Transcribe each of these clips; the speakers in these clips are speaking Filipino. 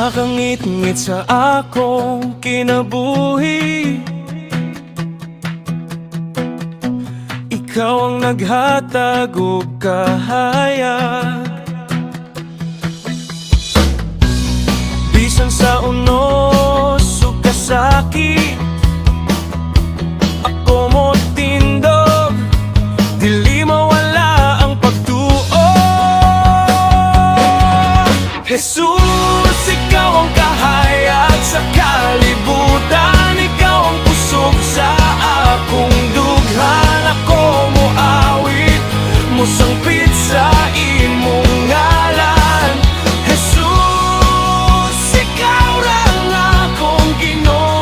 nakangit-ngit sa akong kinabuhi. Ikaw ang naghatag og kahayag, bisan sa unos ug kasakit. Ako mo tindog, dili mawala ang pagtuo. Jesus, ikaw ang kahayag sa kalibutan. Ikaw ang pusog sa akong dughan. Ako mo awit, mo sangpit sa imong ngalan. Jesus, ikaw lang akong Ginoo.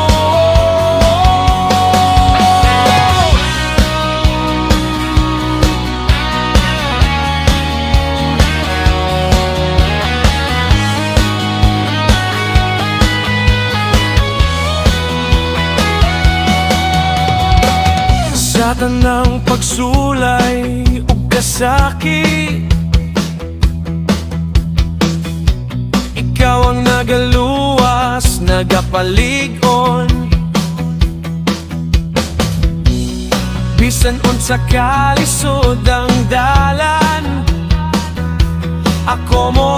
Sa tanang pagsulay ug kasakit, ikaw ang nagaluwas, nagapalig-on. Bisan unsa kalisod ang dalan, ako mo